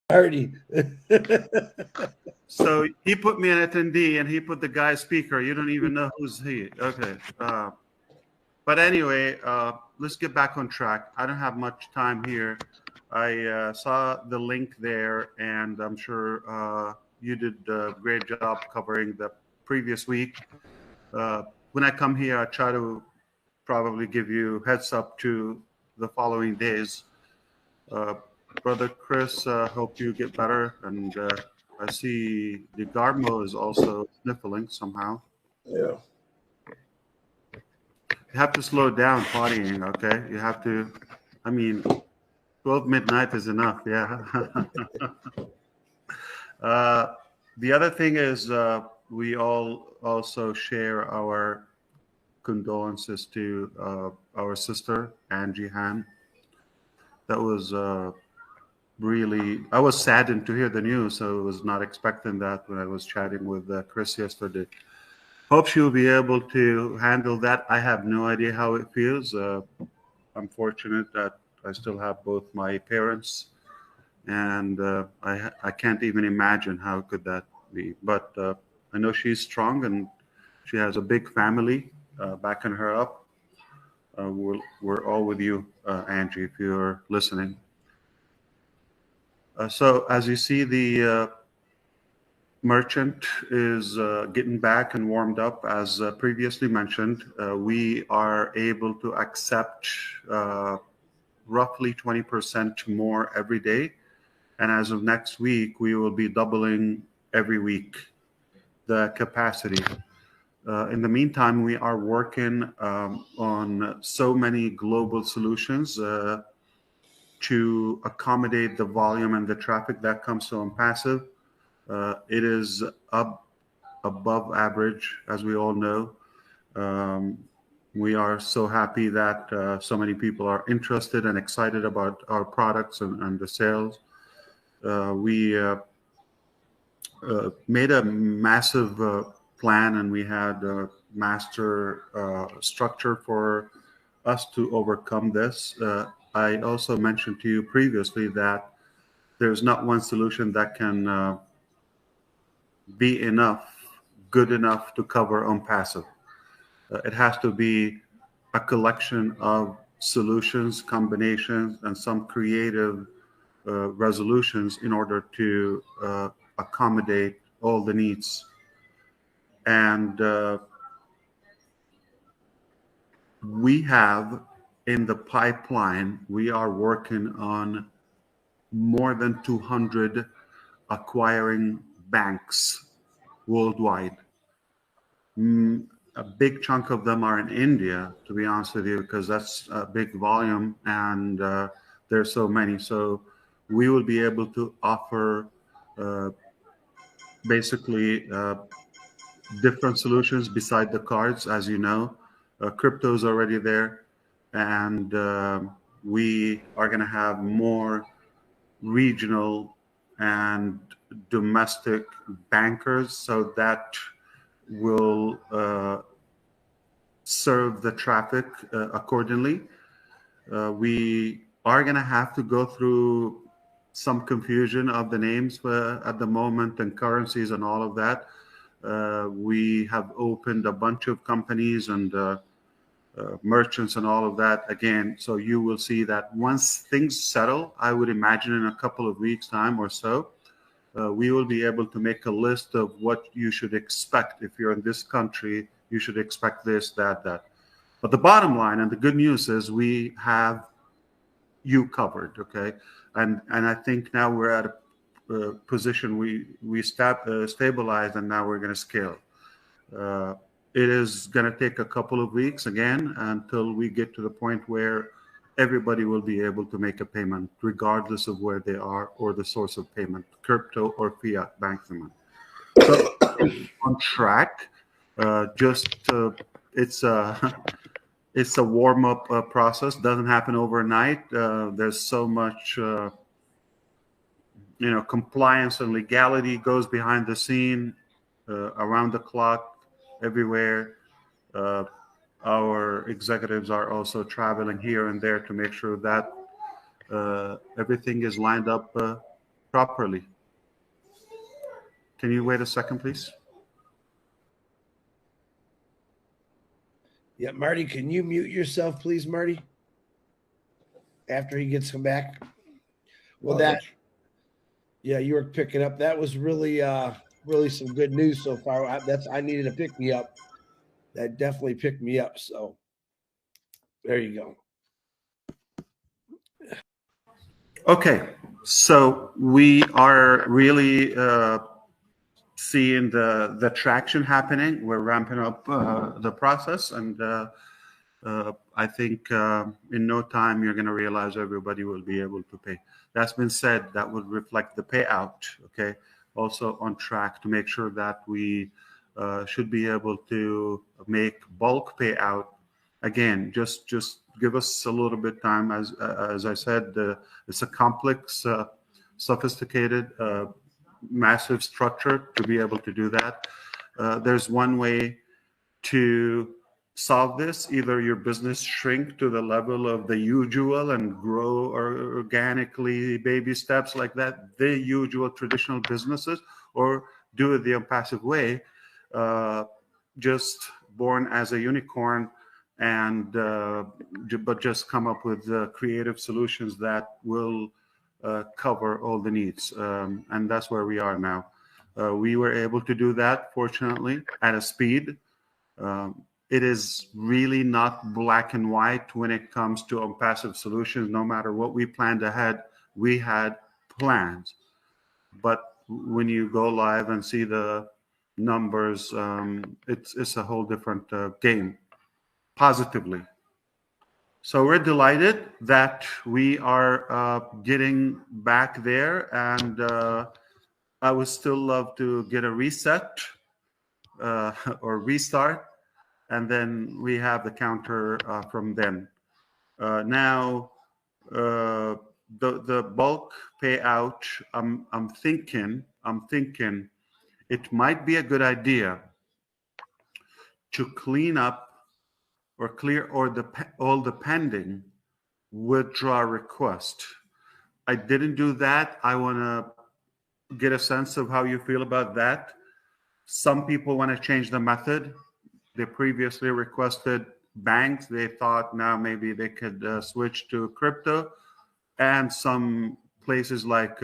Party. So he put me an attendee, and he put the guy speaker. You don't even know who's he. Okay. But anyway, let's get back on track. I don't have much time here. I saw the link there, and I'm sure you did a great job covering the previous week. When I come here, I try to probably give you heads up to the following days. Uh, Brother Chris, hope you get better. And I see the Garmo is also sniffling somehow. Yeah. You have to slow down partying, okay? You have to, I mean, 12 midnight is enough, yeah. uh, the other thing is we all also share our condolences to our sister, Angie Han. That was really, I was saddened to hear the news, so I was not expecting that when I was chatting with Chris yesterday. Hope she'll be able to handle that. I have no idea how it feels. I'm fortunate that I still have both my parents, and I can't even imagine how could that be. But I know she's strong, and she has a big family backing her up. We're all with you, Angie, if you're listening. So as you see, the merchant is getting back and warmed up. As previously mentioned, we are able to accept roughly 20% more every day. And as of next week, we will be doubling every week the capacity. In the meantime, we are working on so many global solutions to accommodate the volume and the traffic that comes to Passive. It is up above average, as we all know. Um, we are so happy that so many people are interested and excited about our products and the sales. We made a massive plan, and we had a master structure for us to overcome this. I also mentioned to you previously that there's not one solution that can be enough, good enough to cover on passive. It has to be a collection of solutions, combinations, and some creative resolutions in order to accommodate all the needs. And we have in the pipeline, we are working on more than 200 acquiring banks worldwide. A big chunk of them are in India, to be honest with you, because that's a big volume, and there's so many. So we will be able to offer uh, basically different solutions beside the cards. As you know, crypto is already there, and we are going to have more regional and domestic bankers, so that will serve the traffic accordingly. We are going to have to go through some confusion of the names at the moment and currencies and all of that. We have opened a bunch of companies and merchants and all of that again. So you will see that once things settle, I would imagine in a couple of weeks' time or so, we will be able to make a list of what you should expect. If you're in this country, you should expect this, that, that. But the bottom line and the good news is we have you covered, okay? And I think now we're at a position we stabilized, and now we're going to scale. Uh, it is going to take a couple of weeks again until we get to the point where everybody will be able to make a payment, regardless of where they are or the source of payment, crypto or fiat bank payment. So on track. Just it's a it's a warm up process. Doesn't happen overnight. There's so much compliance and legality goes behind the scene, around the clock, everywhere. Uh, our executives are also traveling here and there to make sure that everything is lined up properly. Can you wait a second, please? Yeah, Marty, can you mute yourself, please, Marty? After he gets come back. Well, yeah, you were picking up. That was really some good news so far. I needed to pick me up. That definitely picked me up. So there you go. Okay, so we are really seeing the traction happening. We're ramping up the process, and I think in no time you're going to realize everybody will be able to pay. That's been said. That would reflect the payout. Okay, also on track to make sure that we should be able to make bulk payout. Again, just give us a little bit time. As I said, it's a complex, sophisticated, massive structure to be able to do that. There's one way to solve this. Either your business shrink to the level of the usual and grow organically, baby steps like that, the usual traditional businesses, or do it the impassive way, just born as a unicorn, and but just come up with creative solutions that will cover all the needs. And that's where we are now. We were able to do that, fortunately, at a speed. It is really not black and white when it comes to impassive solutions. No matter what we planned ahead, we had plans. But when you go live and see the numbers, it's a whole different game, positively. So we're delighted that we are getting back there, and I would still love to get a reset or restart, and then we have the counter from then. Now, the bulk payout, I'm thinking it might be a good idea to clean up or clear all the pending withdraw request. I didn't do that. I want to get a sense of how you feel about that. Some people want to change the method. They previously requested banks. They thought now maybe they could switch to crypto. And some places like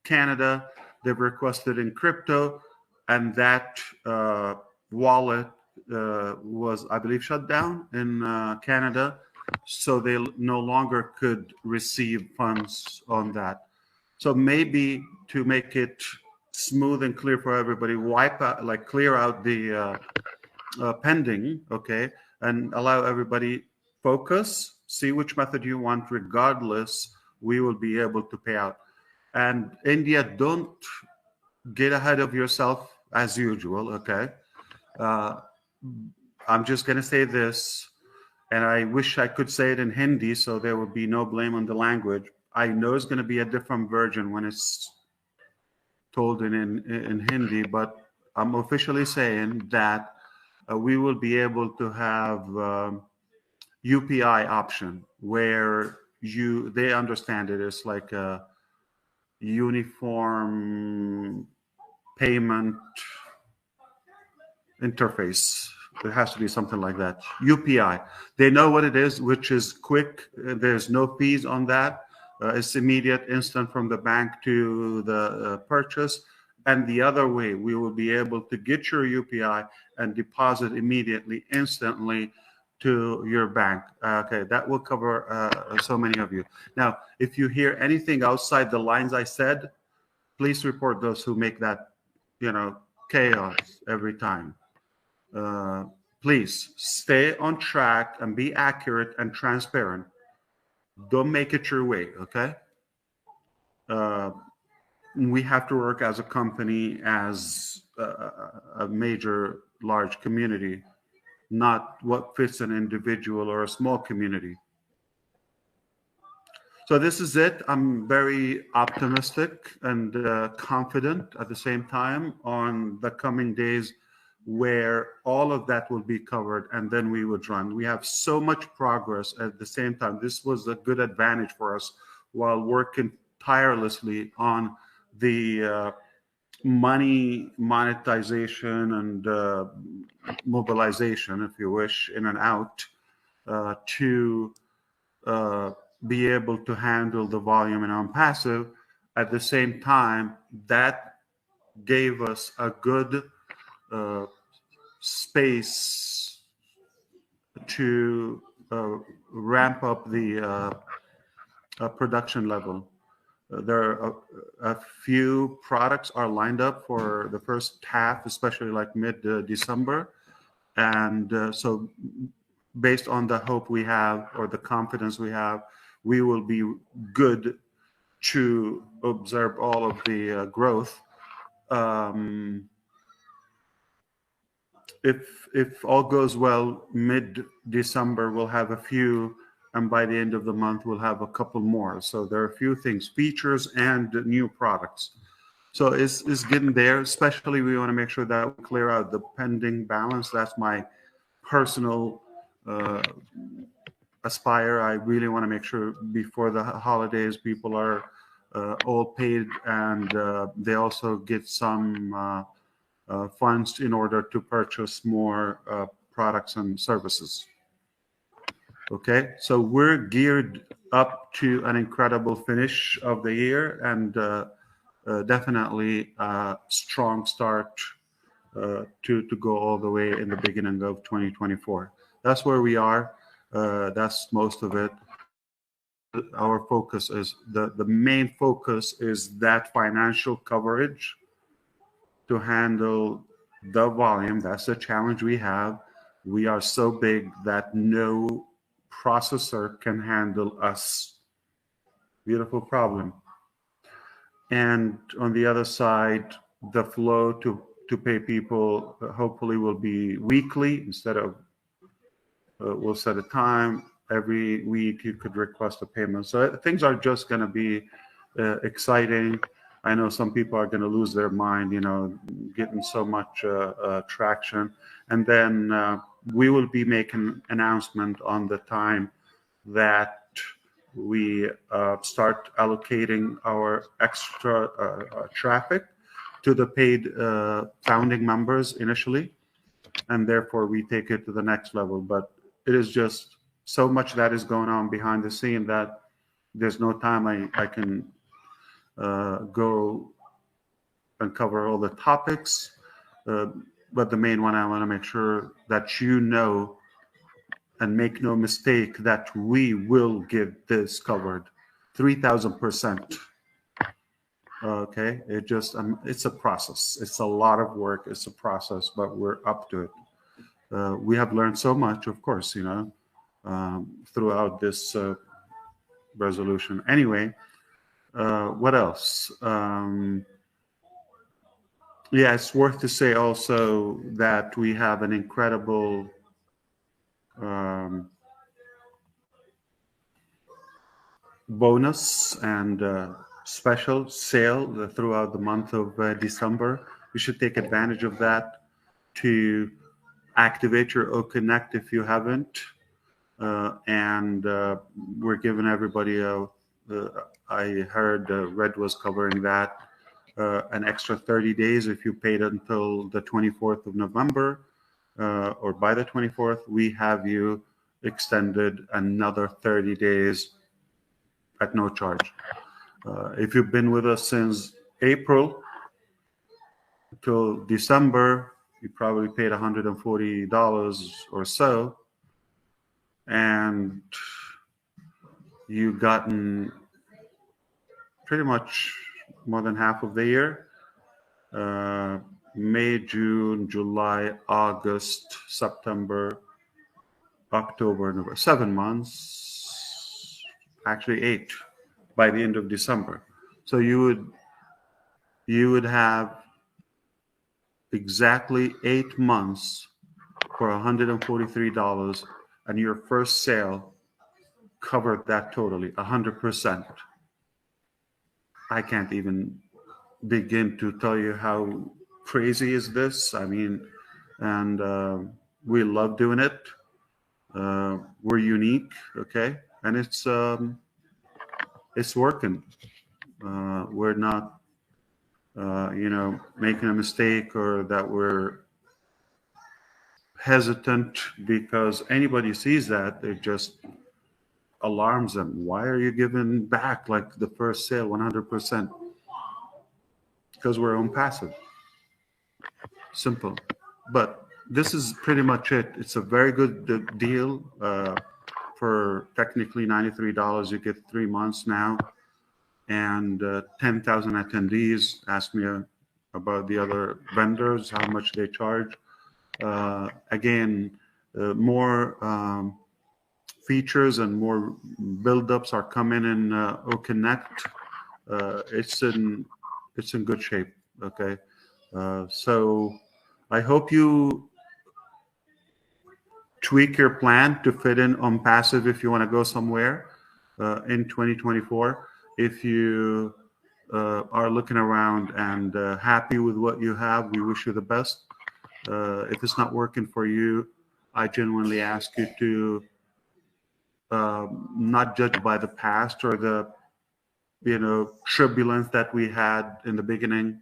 Canada, they've requested in crypto, and that wallet was, I believe, shut down in Canada, so they no longer could receive funds on that. So maybe to make it smooth and clear for everybody, clear out the pending, okay, and allow everybody focus, see which method you want. Regardless, we will be able to pay out. And India, don't get ahead of yourself as usual, okay? I'm just going to say this, and I wish I could say it in Hindi so there would be no blame on the language. I know it's going to be a different version when it's told in Hindi, but I'm officially saying that we will be able to have UPI option where they understand it as like a uniform payment interface. It has to be something like that. UPI. They know what it is, which is quick. There's no fees on that. It's immediate, instant from the bank to the purchase. And the other way, we will be able to get your UPI and deposit immediately, instantly to your bank. Okay, that will cover so many of you. Now, if you hear anything outside the lines I said, please report those who make that, chaos every time. Please stay on track and be accurate and transparent. Don't make it your way, okay? We have to work as a company, as a major, large community, not what fits an individual or a small community. So this is it. I'm very optimistic and confident at the same time on the coming days where all of that will be covered, and then we would run. We have so much progress at the same time. This was a good advantage for us while working tirelessly on the money monetization and mobilization, if you wish, in and out, to be able to handle the volume and on passive. At the same time, that gave us a good space to ramp up the production level. There are a few products are lined up for the first half, especially like mid-December. And so based on the hope we have or the confidence we have, we will be good to observe all of the growth. If all goes well, mid-December we'll have a few, and by the end of the month we'll have a couple more. So there are a few things, features and new products. So it's getting there. Especially we want to make sure that we clear out the pending balance. That's my personal aspire. I really want to make sure before the holidays people are all paid, and they also get some funds in order to purchase more products and services. Okay, so we're geared up to an incredible finish of the year, and definitely a strong start to go all the way in the beginning of 2024. That's where we are. That's most of it. Our focus is the main focus is that financial coverage to handle the volume. That's the challenge we have. We are so big that no processor can handle us. Beautiful problem. And on the other side, the flow to pay people hopefully will be weekly instead of we'll set a time. Every week you could request a payment. So things are just going to be exciting. I know some people are going to lose their mind, getting so much traction. And then we will be making an announcement on the time that we start allocating our extra traffic to the paid founding members initially. And therefore, we take it to the next level. But it is just so much that is going on behind the scene that there's no time I can go and cover all the topics, but the main one I want to make sure that you know and make no mistake that we will get this covered 3,000%. Okay, it's a process. It's a lot of work. It's a process, but we're up to it. We have learned so much, of course, throughout this resolution. Anyway. What else? Yeah, it's worth to say also that we have an incredible bonus and special sale throughout the month of December. You should take advantage of that to activate your O-Connect if you haven't. And we're giving everybody I heard Red was covering that, an extra 30 days if you paid until the 24th of November, or by the 24th, we have you extended another 30 days at no charge. If you've been with us since April till December, you probably paid $140 or so, and you've gotten pretty much more than half of the year. May, June, July, August, September, October, November, 7 months, actually 8 by the end of December. So you would have exactly 8 months for $143, and your first sale covered that totally, 100%. I can't even begin to tell you how crazy is this. I mean, and we love doing it. We're unique, okay, and it's working. We're not making a mistake or that we're hesitant, because anybody sees that, it just alarms them. Why are you giving back like the first sale 100%? Because we're on passive. Simple. But this is pretty much it. It's a very good deal. For technically $93, you get 3 months now, and 10,000 attendees. Ask me about the other vendors, how much they charge. Again, more features and more buildups are coming in OConnect. It's in good shape. Okay, so I hope you tweak your plan to fit in on passive if you want to go somewhere in 2024. If you are looking around and happy with what you have, we wish you the best. If it's not working for you, I genuinely ask you to not judge by the past or the turbulence that we had in the beginning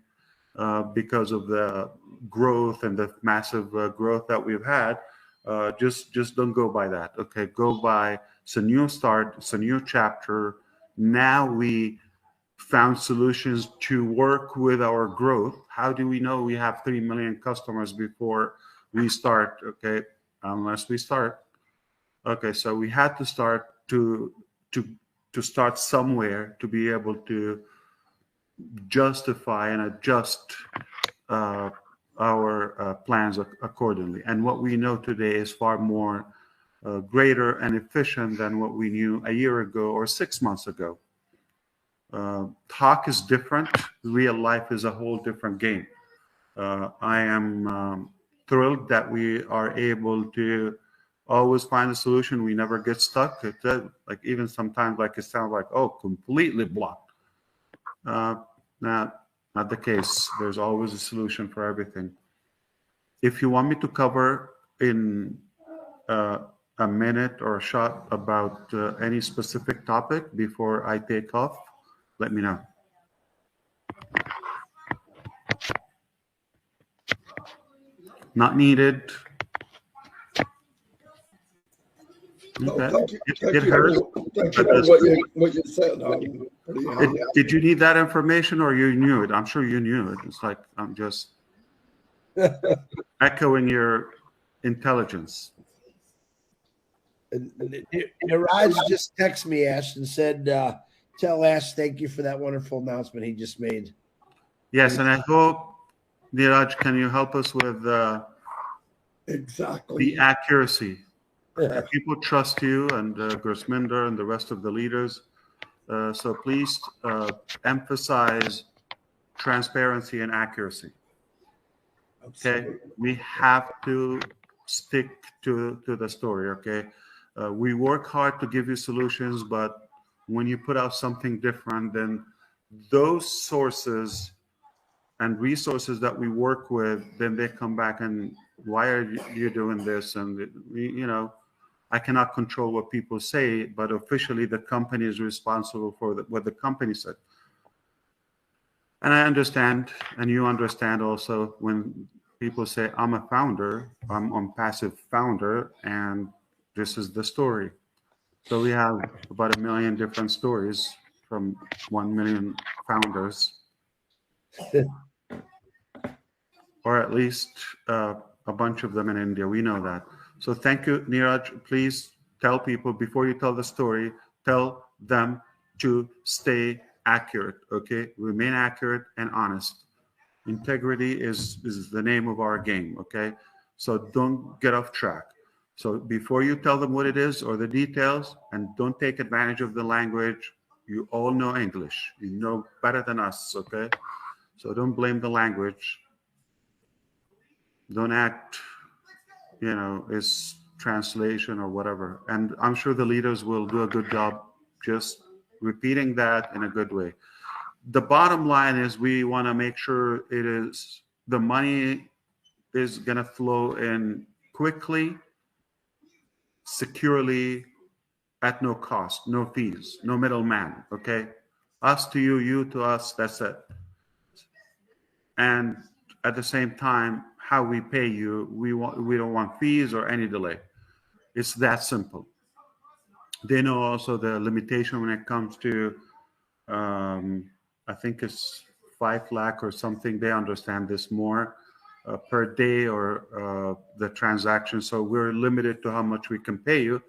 because of the growth and the massive growth that we've had. Just don't go by that. Okay, go by it's a new start, it's a new chapter. Now we found solutions to work with our growth. How do we know we have 3 million customers before we start? Okay, unless we start. Okay, so we had to start to start somewhere to be able to justify and adjust our plans accordingly. And what we know today is far more greater and efficient than what we knew a year ago or 6 months ago. Talk is different. Real life is a whole different game. I am thrilled that we are able to always find a solution. We never get stuck. Like even sometimes, like it sounds like, oh, completely blocked. Not the case. There's always a solution for everything. If you want me to cover in a minute or a shot about any specific topic before I take off, let me know. Not needed. Okay. Thank you. It hurts. Thank you for what you said. Did you need that information or you knew it? I'm sure you knew it. It's like I'm just echoing your intelligence. Niraj just texted me, Ash, and said, tell Ash thank you for that wonderful announcement he just made. Yes, and I hope, Niraj, can you help us with exactly the accuracy? People trust you and Gursminder and the rest of the leaders. So please emphasize transparency and accuracy. Okay, we have to stick to the story. Okay, we work hard to give you solutions, but when you put out something different, then those sources and resources that we work with, then they come back and why are you doing this? And I cannot control what people say, but officially the company is responsible for what the company said. And I understand, and you understand also, when people say, I'm a founder, I'm on passive founder, and this is the story. So we have about 1 million different stories from 1 million founders, or at least a bunch of them in India. We know that. So thank you, Niraj. Please tell people, before you tell the story, tell them to stay accurate, okay? Remain accurate and honest. Integrity is the name of our game, okay? So don't get off track. So before you tell them what it is or the details, and don't take advantage of the language, you all know English. You know better than us, okay? So don't blame the language. Don't act is translation or whatever. And I'm sure the leaders will do a good job just repeating that in a good way. The bottom line is we want to make sure the money is going to flow in quickly, securely, at no cost, no fees, no middleman, okay? Us to you, you to us, that's it. and at the same time, how we pay you, we don't want fees or any delay. It's that simple. They know also the limitation when it comes to, I think it's 5 lakh or something. They understand this more per day or the transaction. So we're limited to how much we can pay you.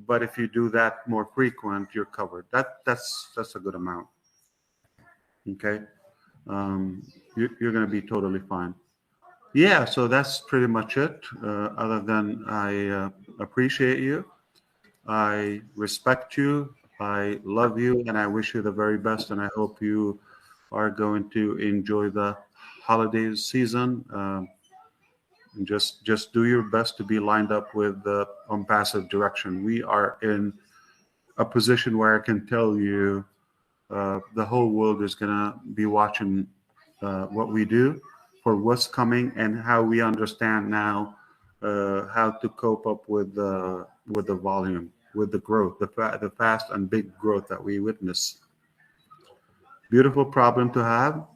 But if you do that more frequent, you're covered. That's a good amount. Okay, you're going to be totally fine. Yeah, so that's pretty much it. Other than I appreciate you, I respect you, I love you, and I wish you the very best. And I hope you are going to enjoy the holiday season. And just do your best to be lined up with the on passive direction. We are in a position where I can tell you the whole world is going to be watching what we do for what's coming and how we understand now how to cope up with the volume, with the growth, the fast and big growth that we witness. Beautiful problem to have,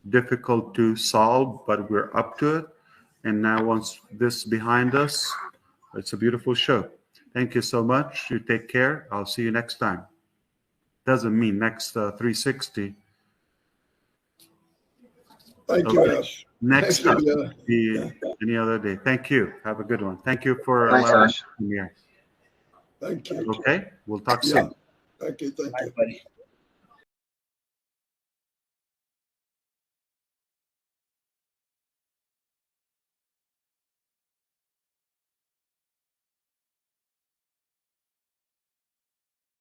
difficult to solve, but we're up to it. And now once this behind us, it's a beautiful show. Thank you so much. You take care. I'll see you next time. Doesn't mean next 360. Thank you, Ash. Next Thank time, you, be any other day. Thank you. Have a good one. Thank you for Thanks, allowing me Ash. to come here. Thank you. Okay, we'll talk Yeah. soon. Thank you. Thank Bye, you. buddy.